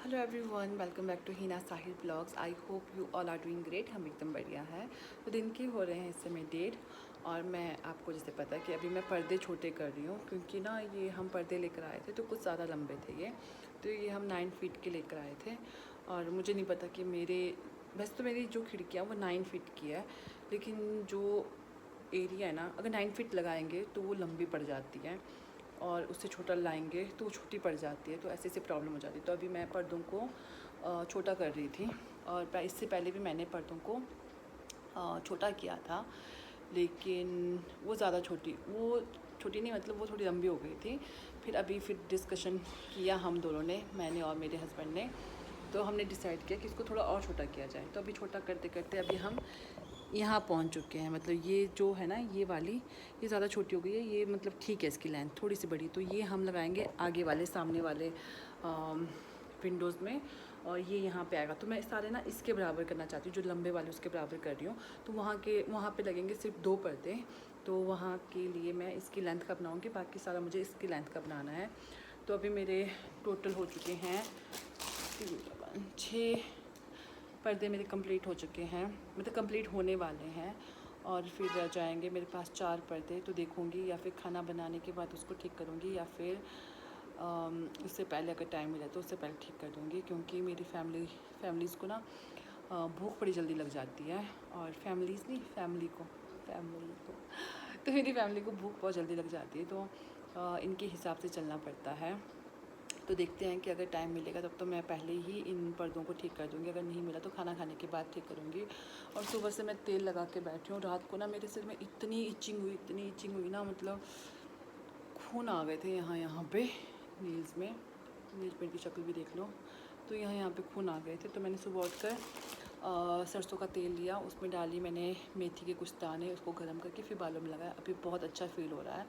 Hello everyone, welcome back to Hina Sahil blogs. I hope you all are doing great. हम एकदम बढ़िया है। तो दिन के हो रहे हैं इस समय 1:30 और मैं आपको जैसे पता है कि अभी मैं पर्दे छोटे कर रही हूँ, क्योंकि ना ये हम पर्दे लेकर आए थे तो कुछ ज़्यादा लंबे थे तो ये हम 9 फीट के लेकर आए थे। और मुझे नहीं पता कि वैसे तो मेरी जो खिड़कियाँ वो 9 फीट की है, लेकिन जो एरिया है ना, अगर 9 फीट लगाएंगे तो वो लंबी पड़ जाती है और उससे छोटा लाएंगे तो वो छोटी पड़ जाती है, तो ऐसे ऐसे प्रॉब्लम हो जाती है। तो अभी मैं पर्दों को छोटा कर रही थी और इससे पहले भी मैंने पर्दों को छोटा किया था, लेकिन वो ज़्यादा छोटी नहीं, मतलब वो थोड़ी लंबी हो गई थी। फिर डिस्कशन किया हम दोनों ने, मैंने और मेरे हस्बैंड ने, तो हमने डिसाइड किया कि इसको थोड़ा और छोटा किया जाए। तो अभी छोटा करते करते अभी हम यहाँ पहुँच चुके हैं। मतलब ये जो है ना, ये वाली ये ज़्यादा छोटी हो गई है, ये मतलब ठीक है, इसकी लेंथ थोड़ी सी बड़ी। तो ये हम लगाएंगे आगे वाले सामने वाले विंडोज़ में, और ये यहाँ पे आएगा। तो मैं सारे ना इसके बराबर करना चाहती हूँ, जो लंबे वाले उसके बराबर कर रही हूँ। तो वहाँ पे लगेंगे सिर्फ 2 पर्दे। तो वहाँ के लिए मैं इसकी लेंथ का बनाऊँगी, बाकी सारा मुझे इसकी लेंथ का बनाना है। तो अभी मेरे टोटल हो चुके हैं 6 पर्दे मेरे कंप्लीट हो चुके हैं, मतलब कंप्लीट होने वाले हैं। और फिर रह जाएंगे मेरे पास 4 पर्दे। तो देखूँगी या फिर खाना बनाने के बाद उसको ठीक करूँगी, या फिर उससे पहले अगर टाइम मिला तो उससे पहले ठीक कर दूँगी, क्योंकि मेरी फैमिलीज़ को ना भूख बड़ी जल्दी लग जाती है। और फैमिली को तो मेरी फैमिली को भूख बहुत जल्दी लग जाती है, तो इनके हिसाब से चलना पड़ता है। तो देखते हैं कि अगर टाइम मिलेगा तब तो मैं पहले ही इन पर्दों को ठीक कर दूँगी, अगर नहीं मिला तो खाना खाने के बाद ठीक करूँगी। और सुबह से मैं तेल लगा के बैठी हूँ। रात को ना मेरे सिर में इतनी इचिंग हुई ना, मतलब खून आ गए थे यहाँ पे नील्स पेंट की शक्ल भी देख लो। तो यहाँ पे खून आ गए थे। तो मैंने सुबह उठकर सरसों का तेल लिया, उसमें डाली मैंने मेथी के कुछ दाने, उसको गर्म करके फिर बालों में लगाया। अभी बहुत अच्छा फील हो रहा है।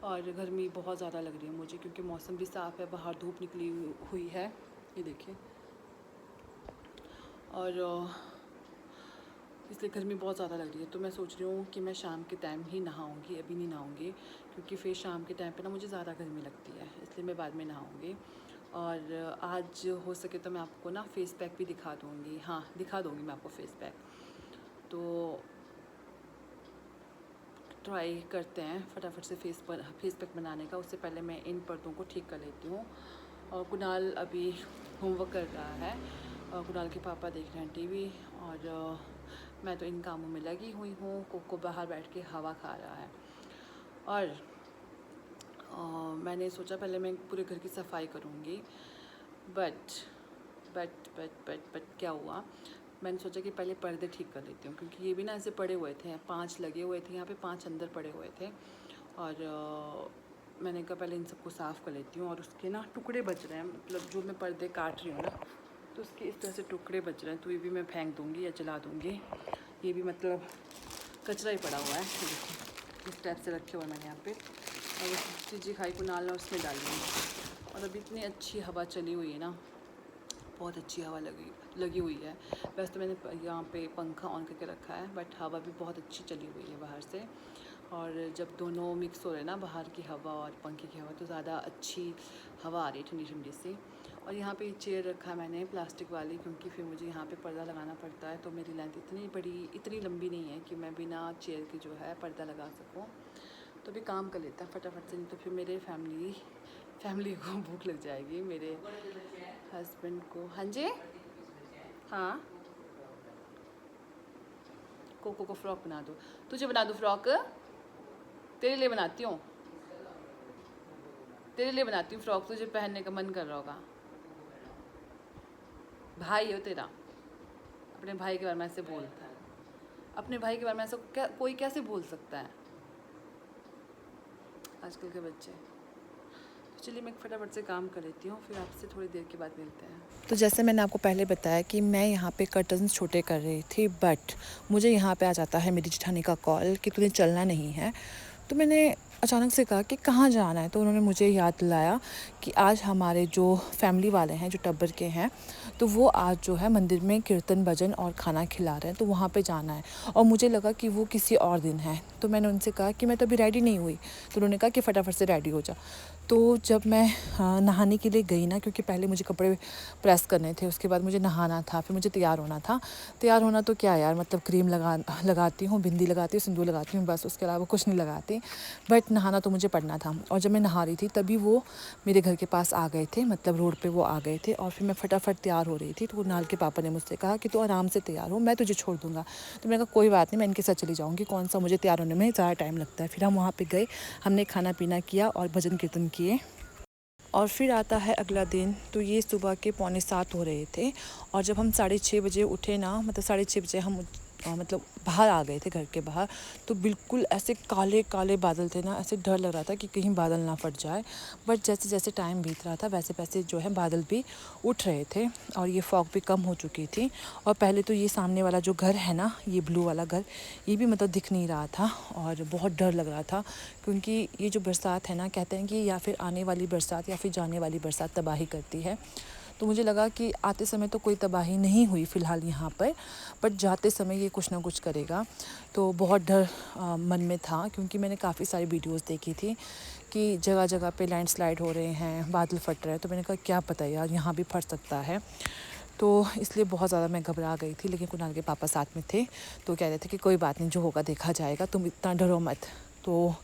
और गर्मी बहुत ज़्यादा लग रही है मुझे, क्योंकि मौसम भी साफ़ है, बाहर धूप निकली हुई है, ये देखिए। और इसलिए गर्मी बहुत ज़्यादा लग रही है। तो मैं सोच रही हूँ कि मैं शाम के टाइम ही नहाऊँगी, अभी नहीं नहाऊँगी, क्योंकि फिर शाम के टाइम पे ना मुझे ज़्यादा गर्मी लगती है, इसलिए मैं बाद में नहाऊँगी। और आज हो सके तो मैं आपको ना फ़ेस पैक भी दिखा दूँगी। हाँ, दिखा दूँगी मैं आपको फ़ेस पैक। तो ट्राई करते हैं फटाफट से फ़ेस पैक बनाने का। उससे पहले मैं इन पर्दों को ठीक कर लेती हूँ। और कुणाल अभी होमवर्क कर रहा है, और कुणाल के पापा देख रहे हैं टीवी, और मैं तो इन कामों में लगी हुई हूँ। कोको बाहर बैठ के हवा खा रहा है। और मैंने सोचा पहले मैं पूरे घर की सफाई करूँगी, बट क्या हुआ, मैंने सोचा कि पहले पर्दे ठीक कर लेती हूँ, क्योंकि ये भी ना ऐसे पड़े हुए थे, 5 लगे हुए थे यहाँ पे, 5 अंदर पड़े हुए थे। और मैंने कहा पहले इन सबको साफ़ कर लेती हूँ। और उसके ना टुकड़े बच रहे हैं, मतलब जो मैं पर्दे काट रही हूँ ना, तो उसके इस तरह से टुकड़े बच रहे हैं। तो ये भी मैं फेंक दूँगी या जला दूँगी। ये भी मतलब कचरा ही पड़ा हुआ है, इस टाइप से रखे हुए मैंने यहाँ पे। और चीज़ें खाई कुणाल ने उसमें डाली है। और अभी इतनी अच्छी हवा चली हुई है ना, बहुत अच्छी हवा लगी हुई है। वैसे तो मैंने यहाँ पे पंखा ऑन करके रखा है, बट हवा भी बहुत अच्छी चली हुई है बाहर से। और जब दोनों मिक्स हो रहे हैं ना, बाहर की हवा और पंखे की हवा, तो ज़्यादा अच्छी हवा आ रही है, ठंडी ठंडी सी। और यहाँ पे चेयर रखा है मैंने प्लास्टिक वाली, क्योंकि फिर मुझे यहाँ पे पर्दा लगाना पड़ता है। तो मेरी लेंथ इतनी लंबी नहीं है कि मैं बिना चेयर के जो है पर्दा लगा सकूँ। तो अभी काम कर लेता है फटाफट से, नहीं तो फिर मेरे फैमिली को भूख लग जाएगी, मेरे हस्बैंड को। हाँ जी, हाँ, कोको को फ्रॉक बना दो। तुझे बना दूँ फ्रॉक? तेरे लिए बनाती हूँ, फ्रॉक, तुझे पहनने का मन कर रहा होगा। भाई हो तेरा, अपने भाई के बारे में ऐसे बोलता है, अपने भाई के बारे में ऐसा कोई कैसे बोल सकता है, आजकल के बच्चे। चलिए मैं फटाफट से काम कर लेती हूँ, फिर आपसे थोड़ी देर के बाद मिलते हैं। तो जैसे मैंने आपको पहले बताया कि मैं यहाँ पे कर्टन्स छोटे कर रही थी, बट मुझे यहाँ पे आ जाता है मेरी जेठानी का कॉल कि तुझे चलना नहीं है। तो मैंने अचानक से कहा कि कहाँ जाना है। तो उन्होंने मुझे याद दिलाया कि आज हमारे जो फैमिली वाले हैं, जो टब्बर के हैं, तो वो आज जो है मंदिर में कीर्तन भजन और खाना खिला रहे हैं, तो वहाँ पे जाना है। और मुझे लगा कि वो किसी और दिन है। तो मैंने उनसे कहा कि मैं तो अभी रेडी नहीं हुई। तो उन्होंने कहा कि फटाफट से रेडी हो जा। तो जब मैं नहाने के लिए गई ना, क्योंकि पहले मुझे कपड़े प्रेस करने थे, उसके बाद मुझे नहाना था, फिर मुझे तैयार होना था। तैयार होना तो क्या यार, मतलब क्रीम लगाती हूँ, बिंदी लगाती हूँ, सिंदूर लगाती हूँ, बस उसके अलावा कुछ नहीं लगाती। बट नहाना तो मुझे पड़ना था। और जब मैं नहा रही थी तभी वो मेरे घर के पास आ गए थे, मतलब रोड पर वो आ गए थे। और फिर मैं फटाफट तैयार हो रही थी, तो कुणाल के पापा ने मुझसे कहा कि तू आराम से तैयार हो, मैं तुझे छोड़ दूँगा। तो मैंने कहा कोई बात नहीं, मैं इनके साथ चली जाऊँगी, कौन सा मुझे तैयार होने में ज़्यादा टाइम लगता है। फिर हम वहाँ पर गए, हमने खाना पीना किया और भजन कीर्तन किए। और फिर आता है अगला दिन। तो ये सुबह के 6:45 हो रहे थे, और जब हम 6:30 बजे उठे ना, मतलब 6:30 बजे हम मतलब बाहर आ गए थे घर के बाहर, तो बिल्कुल ऐसे काले काले बादल थे ना, ऐसे डर लग रहा था कि कहीं बादल ना फट जाए। बट जैसे जैसे टाइम बीत रहा था वैसे वैसे जो है बादल भी उठ रहे थे, और ये फॉग भी कम हो चुकी थी। और पहले तो ये सामने वाला जो घर है ना, ये ब्लू वाला घर, ये भी मतलब दिख नहीं रहा था, और बहुत डर लग रहा था। क्योंकि ये जो बरसात है ना, कहते हैं कि या फिर आने वाली बरसात या फिर जाने वाली बरसात तबाही करती है। तो मुझे लगा कि आते समय तो कोई तबाही नहीं हुई फ़िलहाल यहाँ पर, बट जाते समय ये कुछ ना कुछ करेगा। तो बहुत डर मन में था, क्योंकि मैंने काफ़ी सारी वीडियोस देखी थी कि जगह जगह पे लैंडस्लाइड हो रहे हैं, बादल फट रहे हैं। तो मैंने कहा क्या पता यार, यहाँ भी फट सकता है। तो इसलिए बहुत ज़्यादा मैं घबरा गई थी। लेकिन कुणाल के पापा साथ में थे, तो कह रहे थे कि कोई बात नहीं, जो होगा देखा जाएगा, तुम इतना डरो मत। तो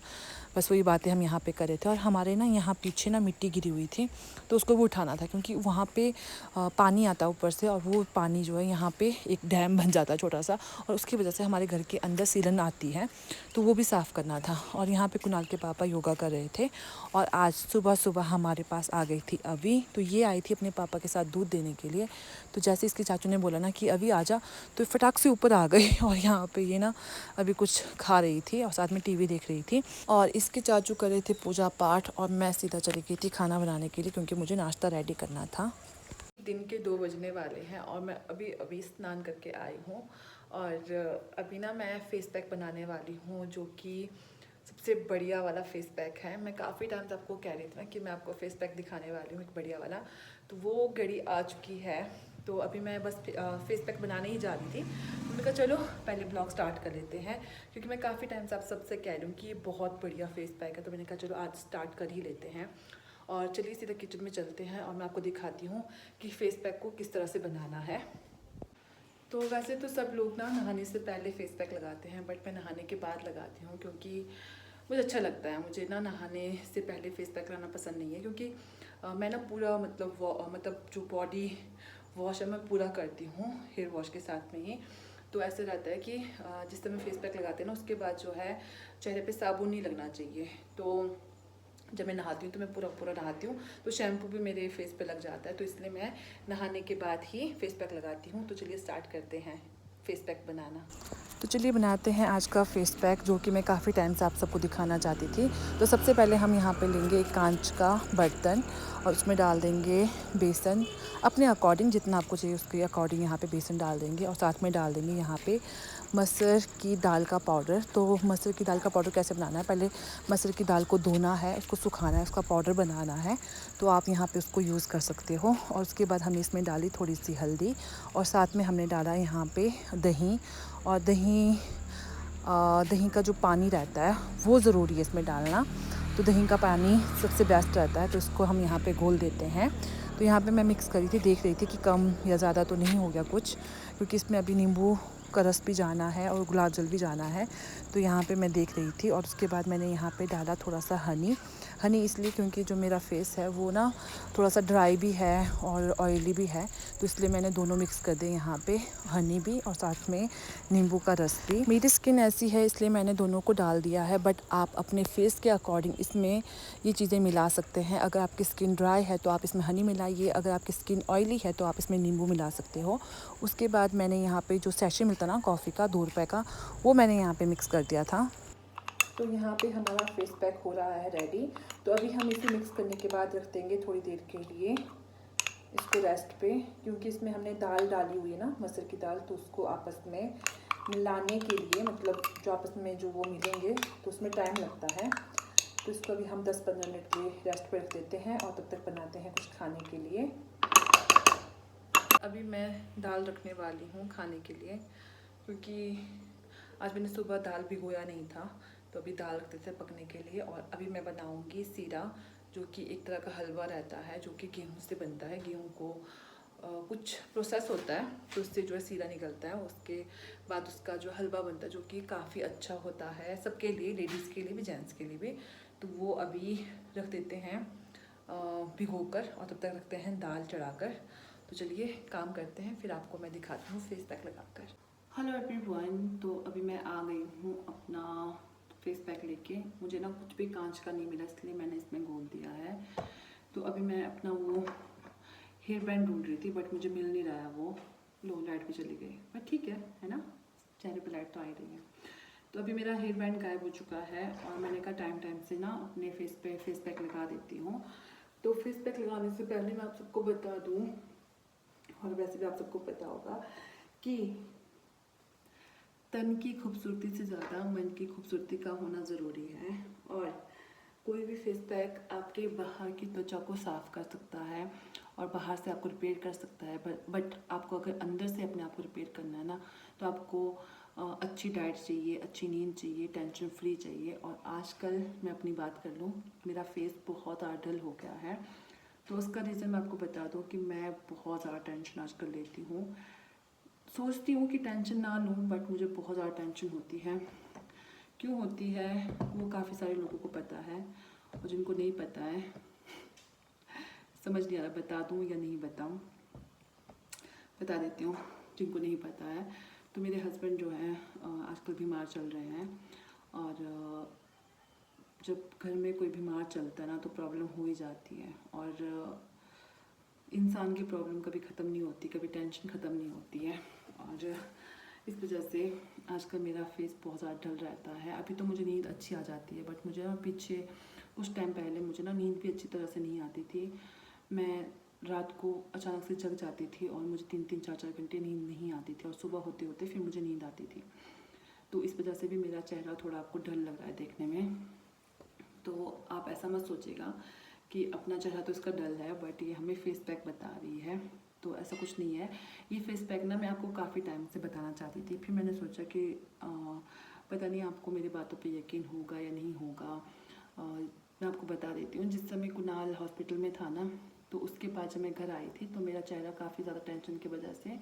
बस वही बातें हम यहाँ पे कर रहे थे। और हमारे ना यहाँ पीछे ना मिट्टी गिरी हुई थी, तो उसको भी उठाना था, क्योंकि वहाँ पे पानी आता है ऊपर से, और वो पानी जो है यहाँ पे एक डैम बन जाता है छोटा सा, और उसकी वजह से हमारे घर के अंदर सीलन आती है, तो वो भी साफ़ करना था। और यहाँ पे कुणाल के पापा योगा कर रहे थे। और आज सुबह सुबह हमारे पास आ गई थी अभी। तो ये आई थी अपने पापा के साथ दूध देने के लिए। तो जैसे इसके चाचू ने बोला ना कि अभी आ जा, तो फटाक से ऊपर आ गई। और यहाँ पे ये ना अभी कुछ खा रही थी और साथ में टीवी देख रही थी। और इसके चाचू कर रहे थे पूजा पाठ, और मैं सीधा चली गई थी खाना बनाने के लिए, क्योंकि मुझे नाश्ता रेडी करना था। दिन के 2 बजने वाले हैं, और मैं अभी अभी स्नान करके आई हूँ। और अभी ना मैं फ़ेस पैक बनाने वाली हूँ, जो कि सबसे बढ़िया वाला फ़ेस पैक है। मैं काफ़ी टाइम से आपको कह रही थी ना कि मैं आपको फ़ेस पैक दिखाने वाली हूँ एक बढ़िया वाला, तो वो घड़ी आ चुकी है। तो अभी मैं बस फ़ेस पैक बनाने ही जा रही थी। तो मैंने कहा चलो पहले ब्लॉग स्टार्ट कर लेते हैं, क्योंकि मैं काफ़ी टाइम से आप सबसे कह रही हूँ कि ये बहुत बढ़िया फ़ेस पैक है। तो मैंने कहा चलो आज स्टार्ट कर ही लेते हैं। और चलिए सीधा किचन में चलते हैं, और मैं आपको दिखाती हूँ कि फ़ेस पैक को किस तरह से बनाना है। तो वैसे तो सब लोग ना नहाने से पहले फ़ेस पैक लगाते हैं, बट मैं नहाने के बाद लगाती हूँ, क्योंकि मुझे अच्छा लगता है। मुझे ना नहाने से पहले फ़ेस पैक लगाना पसंद नहीं है, क्योंकि मैं ना पूरा मतलब जो बॉडी वॉश है मैं पूरा करती हूँ हेयर वॉश के साथ में ही। तो ऐसे रहता है कि जिस समय फ़ेस पैक लगाते हैं ना, उसके बाद जो है चेहरे पे साबुन नहीं लगना चाहिए। तो जब मैं नहाती हूँ तो मैं पूरा पूरा नहाती हूँ, तो शैम्पू भी मेरे फेस पे लग जाता है। तो इसलिए मैं नहाने के बाद ही फेस पैक लगाती हूँ। तो चलिए स्टार्ट करते हैं फेस पैक बनाना। तो चलिए बनाते हैं आज का फेस पैक, जो कि मैं काफ़ी टाइम से आप सबको दिखाना चाहती थी। तो सबसे पहले हम यहाँ पे लेंगे एक कांच का बर्तन, और उसमें डाल देंगे बेसन अपने अकॉर्डिंग, जितना आपको चाहिए उसके अकॉर्डिंग यहाँ पे बेसन डाल देंगे। और साथ में डाल देंगे यहाँ पे मसूर की दाल का पाउडर। तो मसूर की दाल का पाउडर कैसे बनाना है, पहले मसूर की दाल को धोना है, उसको सुखाना है, उसका पाउडर बनाना है। तो आप यहाँ पे उसको यूज़ कर सकते हो। और उसके बाद हमने इसमें डाली थोड़ी सी हल्दी, और साथ में हमने डाला यहाँ पे दही। और दही का जो पानी रहता है वो ज़रूरी है इसमें डालना। तो दही का पानी सबसे बेस्ट रहता है। तो इसको हम यहाँ पे घोल देते हैं। तो यहाँ पे मैं मिक्स करी थी, देख रही थी कि कम या ज़्यादा तो नहीं हो गया कुछ, क्योंकि इसमें अभी नींबू का रस भी जाना है और गुलाब जल भी जाना है। तो यहाँ पे मैं देख रही थी। और उसके बाद मैंने यहाँ पे डाला थोड़ा सा हनी इसलिए क्योंकि जो मेरा फेस है वो ना थोड़ा सा ड्राई भी है और ऑयली भी है। तो इसलिए मैंने दोनों मिक्स कर दिए यहाँ पे, हनी भी और साथ में नींबू का रस भी। मेरी स्किन ऐसी है इसलिए मैंने दोनों को डाल दिया है, बट आप अपने फेस के अकॉर्डिंग इसमें ये चीज़ें मिला सकते हैं। अगर आपकी स्किन ड्राई है तो आप इसमें हनी मिलाइए, अगर आपकी स्किन ऑयली है तो आप इसमें नींबू मिला सकते हो। उसके बाद मैंने यहाँ पे जो सैशे मिलता ना कॉफ़ी का 2 रुपए का, वो मैंने यहाँ पे मिक्स कर दिया था। तो यहाँ पे हमारा फेस पैक हो रहा है रेडी। तो अभी हम इसे मिक्स करने के बाद रख देंगे थोड़ी देर के लिए इसको रेस्ट पे, क्योंकि इसमें हमने दाल डाली हुई है ना, मसूर की दाल, तो उसको आपस में मिलाने के लिए, मतलब जो आपस में जो वो मिलेंगे तो उसमें टाइम लगता है। तो इसको अभी हम 10-15 मिनट के लिए रेस्ट पे रख देते हैं, और तब तक बनाते हैं कुछ खाने के लिए। अभी मैं दाल रखने वाली हूँ खाने के लिए, क्योंकि आज मैंने सुबह दाल भिगोया नहीं था, तो अभी दाल रख देते हैं पकने के लिए। और अभी मैं बनाऊँगी सीरा, जो कि एक तरह का हलवा रहता है जो कि गेहूँ से बनता है। गेहूँ को कुछ प्रोसेस होता है तो उससे जो है सीरा निकलता है, उसके बाद उसका जो हलवा बनता है जो कि काफ़ी अच्छा होता है सबके लिए, लेडीज़ के लिए भी जेंट्स के लिए भी। तो वो अभी रख देते हैं भिगो कर, और तब तक रखते हैं दाल चढ़ाकर। तो चलिए काम करते हैं, फिर आपको मैं दिखाती हूँ फेस पैक लगाकर। हेलो एवरीवन, तो अभी मैं आ गई हूँ अपना फेस पैक लेके। मुझे ना कुछ भी कांच का नहीं मिला, इसलिए मैंने इसमें घोल दिया है। तो अभी मैं अपना वो हेयर बैंड ढूंढ रही थी बट मुझे मिल नहीं रहा है वो। लो लाइट भी चली गई, बट ठीक है ना, चेहरे पे लाइट तो आ ही रही है। तो अभी मेरा हेयर बैंड गायब हो चुका है और मैंने कहा टाइम से ना अपने फेस पे फेस पैक लगा देती हूँ। तो फेस पैक लगाने से पहले मैं आप सबको बता दूँ, और वैसे भी आप सबको पता होगा कि तन की खूबसूरती से ज़्यादा मन की खूबसूरती का होना ज़रूरी है। और कोई भी फेस पैक आपके बाहर की त्वचा को साफ़ कर सकता है और बाहर से आपको रिपेयर कर सकता है, बट आपको अगर अंदर से अपने आप को रिपेयर करना है ना, तो आपको अच्छी डाइट चाहिए, अच्छी नींद चाहिए, टेंशन फ्री चाहिए। और आजकल मैं अपनी बात कर लूँ, मेरा फेस बहुत डल हो गया है। तो उसका रीज़न मैं आपको बता दूँ कि मैं बहुत ज़्यादा टेंशन आजकल लेती हूँ। सोचती हूँ कि टेंशन ना लूँ, बट मुझे बहुत ज़्यादा टेंशन होती है। क्यों होती है वो काफ़ी सारे लोगों को पता है, और जिनको नहीं पता है समझ नहीं आ रहा बता दूँ या नहीं बताऊँ। बता देती हूँ जिनको नहीं पता है। तो मेरे हस्बैंड जो हैं आजकल बीमार चल रहे हैं, और जब घर में कोई बीमार चलता है ना तो प्रॉब्लम हो ही जाती है। और इंसान की प्रॉब्लम कभी ख़त्म नहीं होती, कभी टेंशन ख़त्म नहीं होती है। और इस वजह से आजकल मेरा फेस बहुत ज़्यादा डल रहता है। अभी तो मुझे नींद अच्छी आ जाती है, बट मुझे ना पीछे कुछ टाइम पहले मुझे ना नींद भी अच्छी तरह से नहीं आती थी। मैं रात को अचानक से जग जाती थी और मुझे 3-3, 4-4 घंटे नींद नहीं आती थी, और सुबह होते होते फिर मुझे नींद आती थी। तो इस वजह से भी मेरा चेहरा थोड़ा आपको डल लग रहा है देखने में। तो आप ऐसा मत सोचिएगा कि अपना चेहरा तो इसका डल है, बट ये हमें फेस पैक बता रही है। तो ऐसा कुछ नहीं है। ये फेस पैक ना मैं आपको काफ़ी टाइम से बताना चाहती थी, फिर मैंने सोचा कि पता नहीं आपको मेरी बातों पे यकीन होगा या नहीं होगा। मैं आपको बता देती हूँ, जिस समय कुणाल हॉस्पिटल में था ना, तो उसके बाद जब मैं घर आई थी तो मेरा चेहरा काफ़ी ज़्यादा टेंशन की वजह से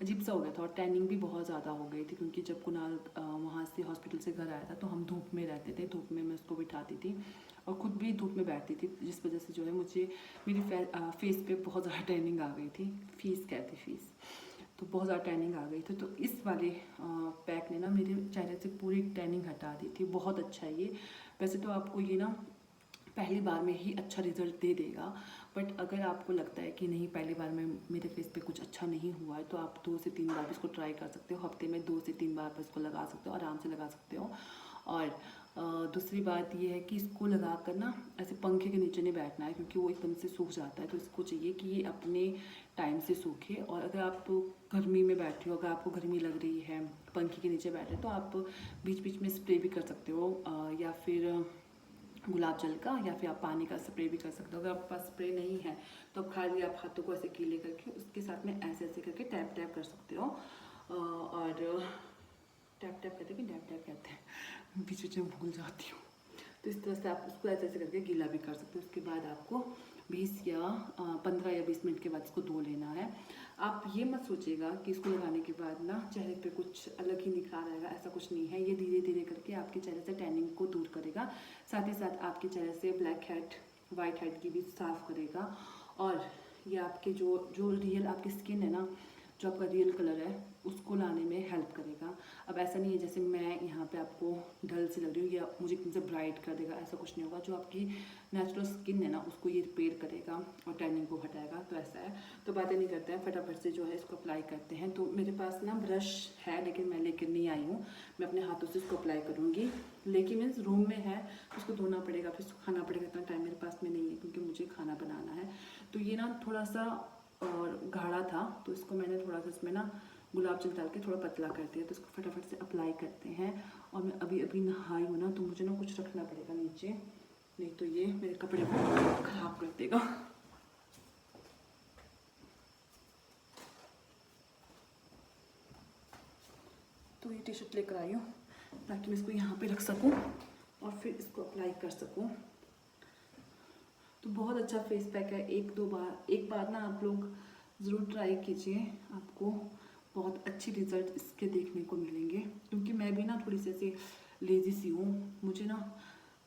अजीब सा हो गया था, और टैनिंग भी बहुत ज़्यादा हो गई थी। क्योंकि जब कुणाल वहाँ से हॉस्पिटल से घर आया था तो हम धूप में रहते थे, धूप में मैं उसको बिठाती थी और ख़ुद भी धूप में बैठती थी, जिस वजह से जो है मुझे मेरी फेस पे बहुत ज़्यादा टैनिंग आ गई थी। फीस तो बहुत ज़्यादा टैनिंग आ गई थी। तो इस वाले पैक ने ना मेरे चेहरे से पूरी टैनिंग हटा दी थी। बहुत अच्छा है ये। वैसे तो आपको ये ना पहली बार में ही अच्छा रिज़ल्ट दे देगा, बट अगर आपको लगता है कि नहीं पहली बार में मेरे फेस पे कुछ अच्छा नहीं हुआ है, तो आप 2 से 3 बार इसको ट्राई कर सकते हो। हफ्ते में 2 से 3 बार आप इसको लगा सकते हो, आराम से लगा सकते हो। और दूसरी बात ये है कि इसको लगा कर ना ऐसे पंखे के नीचे नहीं बैठना है, क्योंकि वो एकदम से सूख जाता है। तो इसको चाहिए कि ये अपने टाइम से सूखे। और अगर आप गर्मी में बैठे हो, अगर आपको गर्मी लग रही है, पंखे के नीचे बैठे तो आप बीच बीच में स्प्रे भी कर सकते हो, या फिर गुलाब जल का, या फिर आप पानी का स्प्रे भी कर सकते हो। अगर आपके पास स्प्रे नहीं है तो खाली आप हाथों को ऐसे गीले करके उसके साथ में ऐसे ऐसे करके टैप टैप कर सकते हो। और टैप टैप कहते हैं कि टैप टैप कहते हैं, बीच बीच में भूल जाती हूँ। तो इस तरह से आप उसको ऐसे ऐसे करके गीला भी कर सकते हो। उसके बाद आपको 20 या 15 या 20 मिनट के बाद इसको धो लेना है। आप ये मत सोचिएगा कि इसको लगाने के बाद ना चेहरे पे कुछ अलग ही निखार आएगा, ऐसा कुछ नहीं है। ये धीरे धीरे करके आपके चेहरे से टैनिंग को दूर करेगा, साथ ही साथ आपके चेहरे से ब्लैक हेड, वाइट हेड की भी साफ़ करेगा। और ये आपके जो रियल आपकी स्किन है ना, जो आपका रियल कलर है, उसको लाने में हेल्प करेगा। अब ऐसा नहीं है जैसे मैं यहाँ पे आपको डल से लग रही हूँ या मुझे एकदम से ब्राइट कर देगा, ऐसा कुछ नहीं होगा। जो आपकी नेचुरल स्किन है ना, उसको ये रिपेयर करेगा और टैनिंग को हटाएगा। तो ऐसा है। तो बातें नहीं करते हैं, फटाफट से जो है इसको अप्लाई करते हैं। तो मेरे पास ना ब्रश है, लेकिन मैं लेकर नहीं आई हूँ। मैं अपने हाथों से इसको अप्लाई करूँगी। लेकिन मीन्स रूम में है, उसको धोना पड़ेगा, फिर सुखाना पड़ेगा। इतना टाइम मेरे पास में नहीं है, क्योंकि मुझे खाना बनाना है। तो ये ना थोड़ा सा और गाढ़ा था, तो इसको मैंने थोड़ा सा इसमें ना गुलाब जल डाल के थोड़ा पतला कर दिया। तो इसको फटाफट से अप्लाई करते हैं। और मैं अभी अभी नहाई हूँ ना, तो मुझे ना कुछ रखना पड़ेगा नीचे, नहीं तो ये मेरे कपड़े को खराब कर देगा। तो ये टी शर्ट लेकर आई हूँ ताकि मैं इसको यहाँ पे रख सकूँ और फिर इसको अप्लाई कर सकूँ। तो तो बहुत अच्छा फेस पैक है। एक बार ना आप लोग ज़रूर ट्राई कीजिए, आपको बहुत अच्छी रिज़ल्ट इसके देखने को मिलेंगे। क्योंकि मैं भी ना थोड़ी सी ऐसे लेज़ी सी हूँ, मुझे ना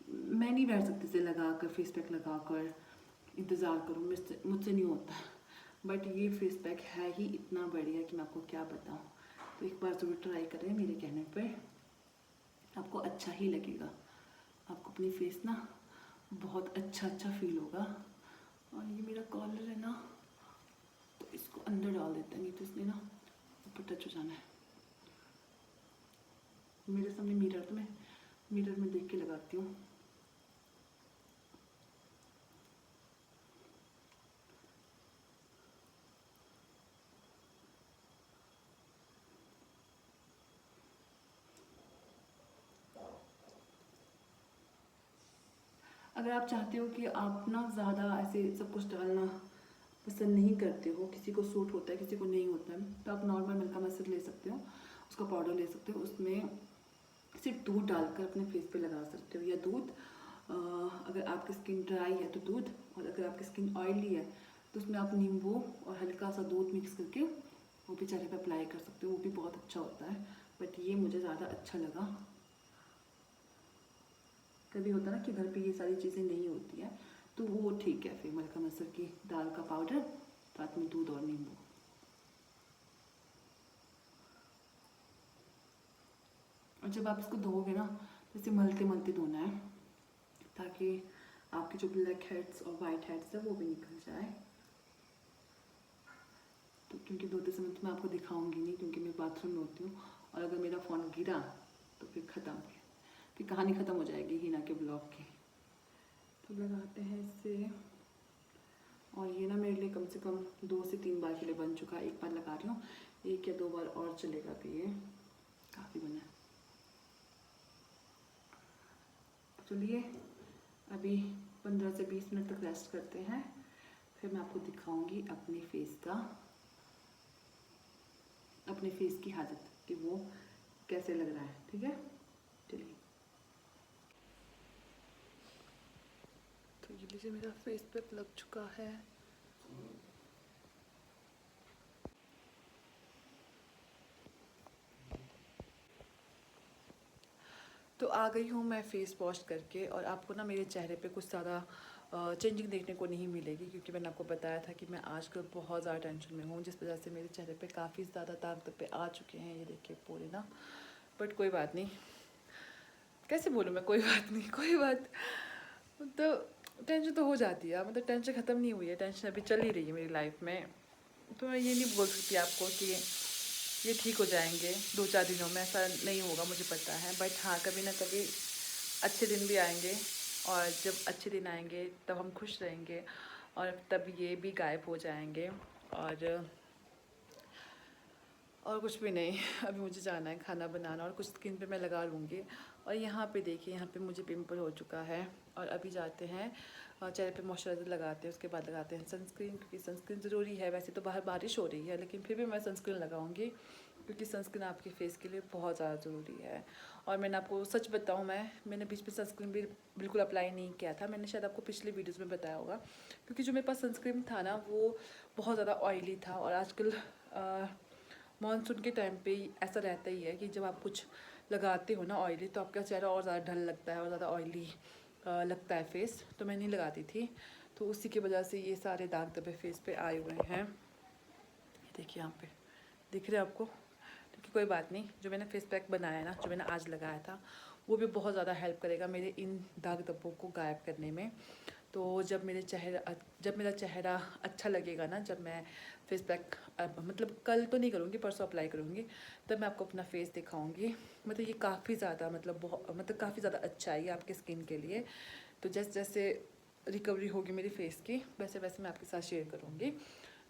मैं नहीं बैठ सकती इसे लगा कर, फेस पैक लगा कर इंतज़ार करूँ, मुझसे नहीं होता। बट ये फेस पैक है ही इतना बढ़िया कि मैं आपको क्या बताऊँ। तो एक बार ज़रूर ट्राई करें, मेरे कहने पर आपको अच्छा ही लगेगा। आपको अपनी फेस ना बहुत अच्छा फील होगा। और ये मेरा कॉलर है ना, तो इसको अंदर डाल देते हैं, नहीं तो इसने ना ऊपर टच हो जाना है। मेरे सामने मिरर, तो मैं मिरर में देख के लगाती हूँ। अगर आप चाहते हो कि आप ना ज़्यादा ऐसे सब कुछ डालना पसंद नहीं करते हो, किसी को सूट होता है किसी को नहीं होता है, तो आप नॉर्मल मिल्क मस्टर्ड ले सकते हो, उसका पाउडर ले सकते हो। उसमें सिर्फ दूध डालकर अपने फेस पे लगा सकते हो, या दूध, अगर आपकी स्किन ड्राई है तो दूध, और अगर आपकी स्किन ऑयली है तो उसमें आप नींबू और हल्का सा दूध मिक्स करके वो भी चेहरे पे अप्लाई कर सकते हो, वो भी बहुत अच्छा होता है। बट ये मुझे ज़्यादा अच्छा लगा। कभी होता है ना कि घर पे ये सारी चीज़ें नहीं होती हैं, तो वो ठीक है, फिर मलका मसर की दाल का पाउडर, साथ में दूध और नींबू। और जब आप इसको धोओगे ना, तो इसे मलते मलते धोना है, ताकि आपके जो ब्लैक हेड्स और वाइट हेड्स है वो भी निकल जाए। तो क्योंकि धोते समय तो मैं आपको दिखाऊंगी नहीं, क्योंकि मैं बाथरूम में होती हूँ, और अगर मेरा फ़ोन गिरा तो फिर ख़त्म, फिर कहानी ख़त्म हो जाएगी हिना के ब्लॉग की। तो लगाते हैं इससे। और ये ना मेरे लिए कम से कम 2 से 3 बार के लिए बन चुका है। एक बार लगा रही हूँ, 1 या 2 बार और चलेगा, तो ये काफ़ी बना है। चलिए अभी 15 से 20 मिनट तक रेस्ट करते हैं, फिर मैं आपको दिखाऊंगी अपने फेस की हालत कि वो कैसे लग रहा है। ठीक है, चलिए। तो ये लीजिए, मेरा फेस पे लग चुका है। तो आ गई हूँ मैं फेस वॉश करके, और आपको ना मेरे चेहरे पे कुछ ज़्यादा चेंजिंग देखने को नहीं मिलेगी, क्योंकि मैंने आपको बताया था कि मैं आजकल बहुत ज़्यादा टेंशन में हूँ, जिस वजह से मेरे चेहरे पे काफ़ी ज़्यादा दाग धब्बे आ चुके हैं, ये देखिए पूरे ना। बट कोई बात नहीं, कैसे बोलूँ मैं, कोई बात नहीं, कोई बात, तो टेंशन तो हो जाती है, मतलब टेंशन ख़त्म नहीं हुई है, टेंशन अभी चल ही रही है मेरी लाइफ में। तो मैं ये नहीं बोल सकती आपको कि ये ठीक हो जाएंगे 2-4 दिनों में, ऐसा नहीं होगा, मुझे पता है। बट हाँ, कभी ना कभी अच्छे दिन भी आएंगे, और जब अच्छे दिन आएंगे तब हम खुश रहेंगे, और तब ये भी गायब हो जाएंगे। और कुछ भी नहीं, अभी मुझे जाना है खाना बनाना, और कुछ स्किन पे मैं लगा लूँगी। और यहाँ पे देखिए, यहाँ पे मुझे पिंपल हो चुका है, और अभी जाते हैं चेहरे पे मॉइस्चराइज़र लगाते हैं, उसके बाद लगाते हैं सनस्क्रीन, क्योंकि सनस्क्रीन ज़रूरी है। वैसे तो बाहर बारिश हो रही है, लेकिन फिर भी मैं सनस्क्रीन लगाऊंगी, क्योंकि सनस्क्रीन आपके फेस के लिए बहुत ज़्यादा ज़रूरी है। और मैंने आपको सच बताऊँ, मैंने बीच में सनस्क्रीन भी बिल्कुल अप्लाई नहीं किया था, मैंने शायद आपको पिछले वीडियोज़ में बताया होगा, क्योंकि जो मेरे पास सनस्क्रीन था ना, वो बहुत ज़्यादा ऑयली था। और आजकल मानसून के टाइम पे ऐसा रहता ही है कि जब आप कुछ लगाते हो ना ऑयली, तो आपका चेहरा और ज़्यादा ढल लगता है, और ज़्यादा ऑयली लगता है फेस। तो मैं नहीं लगाती थी, तो उसी की वजह से ये सारे दाग धब्बे फेस पे आए हुए हैं। देखिए यहाँ पे दिख रहे हैं आपको, क्योंकि कोई बात नहीं, जो मैंने फेस पैक बनाया है ना, जो मैंने आज लगाया था, वो भी बहुत ज़्यादा हेल्प करेगा मेरे इन दाग धब्बों को गायब करने में। तो जब मेरा चेहरा अच्छा लगेगा ना, जब मैं फेस पैक मतलब कल तो नहीं करूँगी, परसों अप्लाई करूँगी, तब मैं आपको अपना फेस दिखाऊँगी। मतलब ये काफ़ी ज़्यादा मतलब काफ़ी ज़्यादा अच्छा है ये आपके स्किन के लिए। तो जैसे जैसे रिकवरी होगी मेरी फेस की, वैसे वैसे मैं आपके साथ शेयर करूँगी।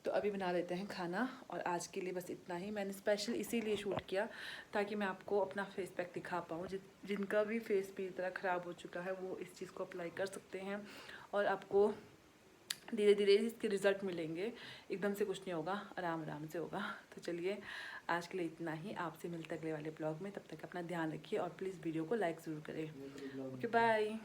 तो अभी बना लेते हैं खाना, और आज के लिए बस इतना ही। मैंने स्पेशल इसीलिए शूट किया ताकि मैं आपको अपना फेस पैक दिखा पाऊँ। जिनका भी फेस पूरी तरह ख़राब हो चुका है, वो इस चीज़ को अप्लाई कर सकते हैं, और आपको धीरे धीरे इसके रिज़ल्ट मिलेंगे। एकदम से कुछ नहीं होगा, आराम आराम से होगा। तो चलिए आज के लिए इतना ही, आपसे मिलते अगले वाले ब्लॉग में। तब तक अपना ध्यान रखिए, और प्लीज़ वीडियो को लाइक ज़रूर करें। Okay, bye.